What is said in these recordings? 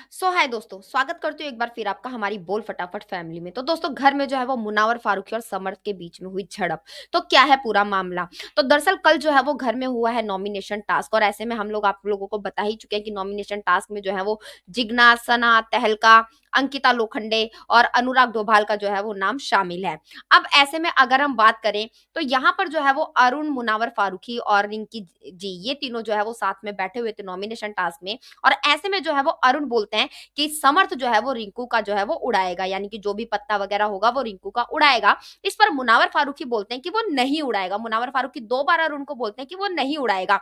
हाय दोस्तों, स्वागत करती हूँ एक बार फिर आपका हमारी बोल फटाफट फैमिली में। तो दोस्तों घर में जो है वो मुनावर फारूकी और समर्थ के बीच में हुई झड़प। तो क्या है पूरा मामला? तो दरअसल कल जो है वो घर में हुआ है नॉमिनेशन टास्क, और ऐसे में हम लोग आप लोगों को बता ही चुके हैं कि नॉमिनेशन टास्क में जो है वो जिग्ना, सना, तहलका, अंकिता लोखंडे और अनुराग डोभाल का जो है वो नाम शामिल है। अब ऐसे में अगर हम बात करें तो यहाँ पर जो है वो अरुण, मुनावर फारूकी और रिंकी जी, ये तीनों जो है वो साथ में बैठे हुए थे नॉमिनेशन टास्क में। और ऐसे में जो है वो अरुण बोलते हैं कि समर्थ जो है वो रिंकू का जो है वो उड़ाएगा, यानी कि जो भी पत्ता वगैरह होगा वो रिंकू का उड़ाएगा। इस पर मुनावर फारूकी बोलते हैं कि वो नहीं उड़ाएगा। मुनावर फारूकी 2 बार अरुण को बोलते हैं कि वो नहीं उड़ाएगा।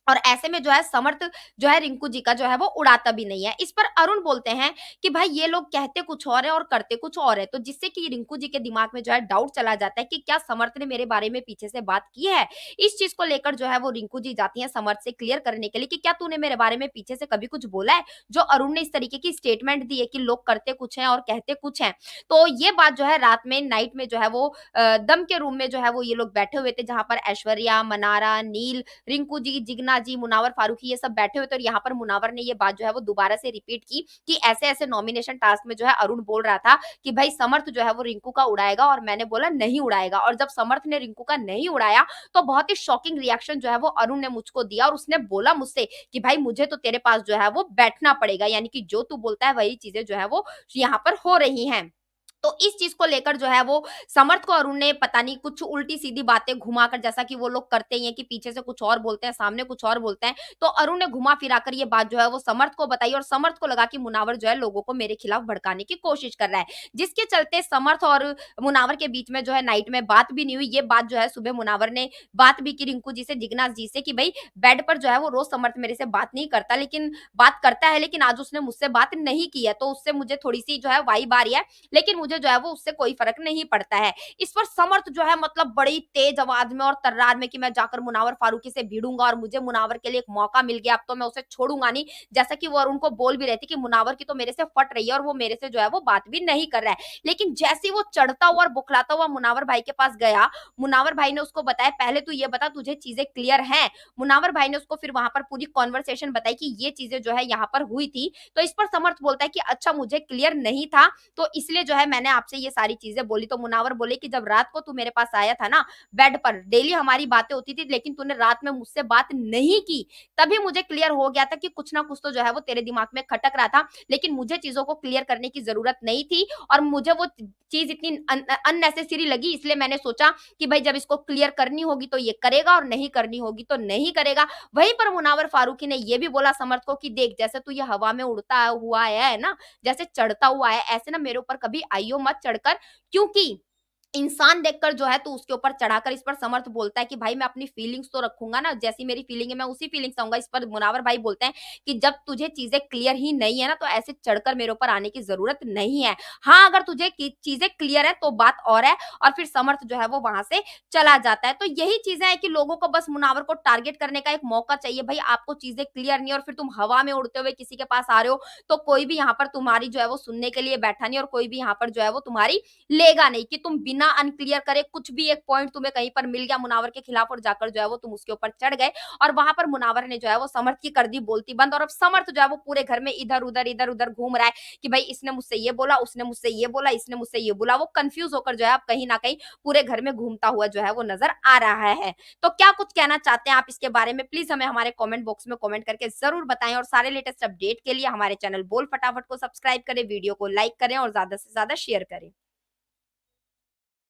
और ऐसे में जो है समर्थ जो है रिंकू जी का जो है वो उड़ाता भी नहीं है। इस पर अरुण बोलते हैं कि भाई ये लोग कहते कुछ और है और करते कुछ और है, तो जिससे कि रिंकू जी के दिमाग में जो है डाउट चला जाता है कि क्या समर्थ ने मेरे बारे में पीछे से बात की है। इस चीज को लेकर जो है वो रिंकू जी जाती हैं समर्थ से क्लियर करने के लिए कि क्या तूने मेरे बारे में पीछे से कभी कुछ बोला है, जो अरुण ने इस तरीके की स्टेटमेंट दी है कि लोग करते कुछ हैं और कहते कुछ हैं। तो ये बात जो है रात में नाइट में जो है वो दम के रूम में जो है वो ये लोग बैठे हुए थे, जहां पर ऐश्वर्या, मनारा, नील, रिंकू जी, जिग्ना जी, मुनावर फारूकी ये सब बैठे हुए थे। और यहाँ पर मुनावर ने ये बात जो है वो दोबारा से रिपीट की कि ऐसे-ऐसे नॉमिनेशन टास्क में जो है अरुण बोल रहा था कि भाई समर्थ जो है वो रिंकू का उड़ाएगा, और मैंने बोला नहीं उड़ाएगा। और जब समर्थ ने रिंकू का नहीं उड़ाया तो बहुत ही शॉकिंग रिएक्शन जो है वो अरुण ने मुझको दिया, और उसने बोला मुझसे कि भाई मुझे तो तेरे पास जो है वो बैठना पड़ेगा, यानी कि जो तू बोलता है वही चीजें जो है वो यहाँ पर हो रही हैं। तो इस चीज को लेकर जो है वो समर्थ को अरुण ने पता नहीं कुछ उल्टी सीधी बातें घुमाकर, जैसा कि वो लोग करते ही हैं कि पीछे से कुछ और बोलते हैं, सामने कुछ और बोलते हैं। तो अरुण ने घुमा फिरा कर ये बात जो है वो समर्थ को बताई, और समर्थ को लगा कि मुनावर जो है लोगों को मेरे खिलाफ भड़काने की कोशिश कर रहा है, जिसके चलते समर्थ और मुनावर के बीच में जो है नाइट में बात भी नहीं हुई। ये बात जो है सुबह मुनावर ने बात भी की रिंकू जी से, जिग्ना जी से, कि भाई बेड पर जो है वो रोज समर्थ मेरे से बात नहीं करता, लेकिन बात करता है, लेकिन आज उसने मुझसे बात नहीं की है, तो उससे मुझे थोड़ी सी जो है वाइब आ रही है, लेकिन मुझे जो है वो उससे कोई फर्क नहीं पड़ता है। इस पर समर्थ जो है मतलब बड़ी तेज आवाज में और तर्रार में कि मैं जाकर मुनावर फारूकी से भिड़ूंगा, और मुझे मुनावर के लिए एक मौका मिल गया, अब तो मैं उसे छोड़ूंगा नहीं। जैसा कि वो और उनको बोल भी रहे थे कि मुनावर की तो मेरे से फट रही है और वो मेरे से जो है वो बात भी नहीं कर रहा है। लेकिन जैसे ही वो चढ़ता हुआ और बुखलाता हुआ मुनावर भाई के पास गया, मुनावर भाई ने उसको बताया पहले तू ये बता तुझे चीजें क्लियर हैं। मुनावर भाई ने उसको फिर वहां पर पूरी कॉन्वर्सेशन बताई कि ये चीजें जो है यहाँ पर हुई थी। तो इस पर समर्थ बोलता है कि अच्छा मुझे क्लियर नहीं था, तो इसलिए जो है मैंने आपसे ये सारी चीजें बोली। तो मुनावर बोले कि जब रात को तू मेरे पास आया था ना बेड पर, डेली हमारी बातें होती थी, लेकिन तूने रात में मुझसे बात नहीं की, तभी मुझे क्लियर हो गया था कि कुछ ना कुछ तो जो है वो तेरे दिमाग में खटक रहा था, लेकिन मुझे चीजों को क्लियर करने की जरूरत नहीं थी, और मुझे वो चीज इतनी अननेसेसरी लगी, इसलिए मैंने सोचा कि भाई जब इसको क्लियर करनी होगी तो ये करेगा, और नहीं करनी होगी तो नहीं करेगा। वहीं पर मुनावर फारूकी ने ये भी बोला समर्थ को कि देख जैसे तू ये हवा में उड़ता हुआ आया है ना, जैसे चढ़ता हुआ है, ऐसे ना मेरे ऊपर कभी आइयो मत चढ़कर, क्योंकि इंसान देखकर जो है तू उसके ऊपर चढ़ाकर। इस पर समर्थ बोलता है कि भाई मैं अपनी फीलिंग्स तो रखूंगा ना, जैसी मेरी फीलिंग है मैं उसी फीलिंग्स आऊंगा। इस पर मुनावर भाई बोलते हैं कि जब तुझे चीजें क्लियर ही नहीं है ना, तो ऐसे चढ़कर मेरे ऊपर आने की जरूरत नहीं है। हाँ अगर तुझे चीजें क्लियर है तो बात और है। और फिर समर्थ जो है वो वहां से चला जाता है। तो यही चीजें है कि लोगों को बस मुनावर को टारगेट करने का एक मौका चाहिए। भाई आपको चीजें क्लियर नहीं और फिर तुम हवा में उड़ते हुए किसी के पास आ रहे हो, तो कोई भी यहाँ पर तुम्हारी जो है वो सुनने के लिए बैठा नहीं, और कोई भी यहाँ पर जो है वो तुम्हारी लेगा नहीं कि तुम बिना अनक्लियर करे कुछ भी एक पॉइंट तुम्हें कहीं पर मिल गया मुनावर के खिलाफ, और जाकर जो है वो तुम उसके ऊपर चढ़ गए। और वहां पर मुनावर ने जो है वो समर्थ की कर दी बोलती बंद, और अब समर्थ जो है वो पूरे घर में इधर उधर घूम रहा है कि भाई इसने मुझसे ये बोला, उसने मुझसे ये बोला, इसने मुझसे ये बोला। वो कंफ्यूज होकर जो है अब कहीं ना कहीं पूरे घर में घूमता हुआ जो है वो नजर आ रहा है। तो क्या कुछ कहना चाहते हैं आप इसके बारे में, प्लीज हमें हमारे कमेंट बॉक्स में कमेंट करके जरूर बताएं, और सारे लेटेस्ट अपडेट के लिए हमारे चैनल बोल फटाफट को सब्सक्राइब करें, वीडियो को लाइक करें और ज्यादा से ज्यादा शेयर करें।